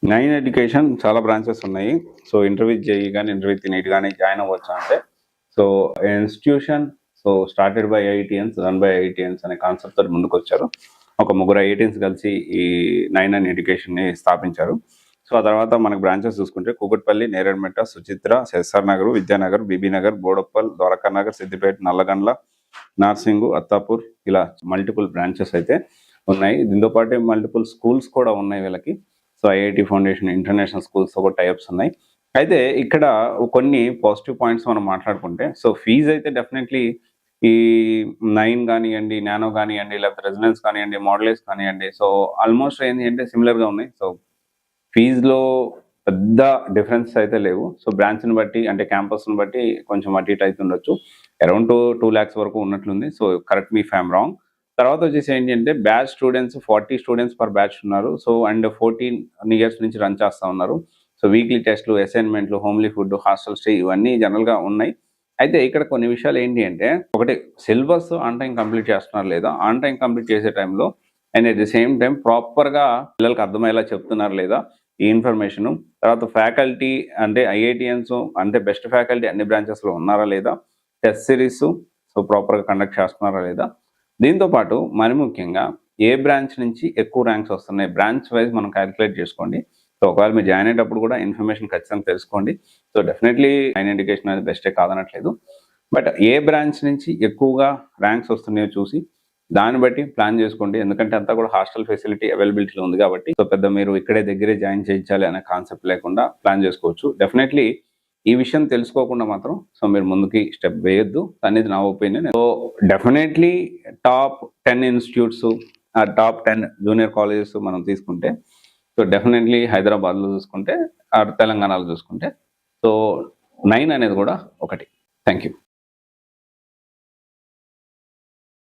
Nine education చాలా branches ఉన్నాయి. So interview JEE కానీ ఇంటర్వ్యూ నీట్ కానీ జాయిన్ అవ్వచ్చు అంటే so institution so started by IITians run by IITians అనే కాన్సెప్ట్ తోటి ముందుకు వచ్చారు. ఒక ముగ్గురు ఐఐటియన్స్ కలిసి ఈ నైన్ అండ్ ఎడ్యుకేషన్ని స్థాపించారు. సో ఆ తర్వాత మనకు బ్రాంచెస్ చూసుకుంటే కూకట్పల్లి, నేరేడ్మెట్ట, సుచిత్ర, ఎస్ఆర్ నగర్, విద్యానగర్, బీబీ నగర్, బోడప్పల్, ద్వారకా నగర్, సిద్దిపేట, నల్లగండ్ల, నార్సింగు, అత్తాపూర్ ఇలా మల్టిపుల్ బ్రాంచెస్ అయితే ఉన్నాయి. దీంతో పాటు మల్టిపుల్ స్కూల్స్ కూడా ఉన్నాయి వీళ్ళకి. So IIT foundation international schools కూడా టైప్స్ ఉన్నాయి. అయితే ఇక్కడ కొన్ని పాజిటివ్ పాయింట్స్ మనం మాట్లాడుకుంటే సో ఫీజు అయితే డెఫినెట్లీ ఈ నైన్ కానివ్వండి, నానో కానివ్వండి, లేకపోతే రెసిడెన్స్ కానివ్వండి, మోడలేస్ కానివ్వండి, సో ఆల్మోస్ట్ ఏంటి అంటే సిమిలర్గా ఉన్నాయి. సో ఫీజులో పెద్ద డిఫరెన్స్ అయితే లేవు. సో బ్రాంచ్ని బట్టి అంటే క్యాంపస్ని బట్టి కొంచెం అటు ఇటు అయితే ఉండొచ్చు. అరౌండ్ 2 lakhs వరకు ఉన్నట్లుంది. సో కరెక్ట్ మీ ఫ్యామ్ రాంగ్. తర్వాత వచ్చేసి ఏంటి అంటే batch students 40 students per batch ఉన్నారు. సో అండ్ 14 years నుంచి రన్ చేస్తూ ఉన్నారు. సో వీక్లీ టెస్ట్లు, అసైన్మెంట్లు, హోమ్లీ ఫుడ్, హాస్టల్ స్టే ఇవన్నీ జనరల్గా ఉన్నాయి. అయితే ఇక్కడ కొన్ని విషయాలు ఏంటి అంటే ఒకటి సిలబస్ ఆన్ టైం కంప్లీట్ చేస్తున్నారు లేదా, ఆన్ టైం కంప్లీట్ చేసే టైంలో and at the same time ప్రాపర్గా పిల్లలకు అర్థమయ్యేలా చెప్తున్నారు లేదా ఈ ఇన్ఫర్మేషన్. తర్వాత ఫ్యాకల్టీ అంటే ఐఐటియన్స్ అంటే బెస్ట్ ఫ్యాకల్టీ అన్ని బ్రాంచెస్లో ఉన్నారా లేదా, టెస్ట్ సిరీస్ సో ప్రాపర్గా కండక్ట్ చేస్తున్నారా లేదా. దీంతో పాటు మరి ముఖ్యంగా ఏ బ్రాంచ్ నుంచి ఎక్కువ ర్యాంక్స్ వస్తున్నాయి బ్రాంచ్ వైజ్ మనం క్యాలిక్యులేట్ చేసుకోండి. సో ఒకవేళ మీరు జాయిన్ అయ్యేటప్పుడు కూడా ఇన్ఫర్మేషన్ ఖచ్చితంగా తెలుసుకోండి. సో డెఫినెట్లీ నైన్ ఎడ్యుకేషన్ అనేది బెస్టే కాదనట్లేదు. బట్ ఏ బ్రాంచ్ నుంచి ఎక్కువగా ర్యాంక్స్ వస్తున్నాయో చూసి దాన్ని బట్టి ప్లాన్ చేసుకోండి. ఎందుకంటే అంతా కూడా హాస్టల్ ఫెసిలిటీ అవైలబిలిటీలో ఉంది కాబట్టి సో పెద్ద మీరు ఇక్కడే దగ్గరే జాయిన్ చేయించాలి అనే కాన్సెప్ట్ లేకుండా ప్లాన్ చేసుకోవచ్చు. డెఫినెట్లీ ఈ విషయం తెలుసుకోకుండా మాత్రం సో మీరు ముందుకి స్టెప్ వేయొద్దు అనేది నా opinion. So definitely top 10 institutes, top 10 junior colleges మనం తీసుకుంటే సో డెఫినెట్లీ హైదరాబాద్లో చూసుకుంటే తెలంగాణలో చూసుకుంటే సో 9 అనేది కూడా ఒకటి. Thank you.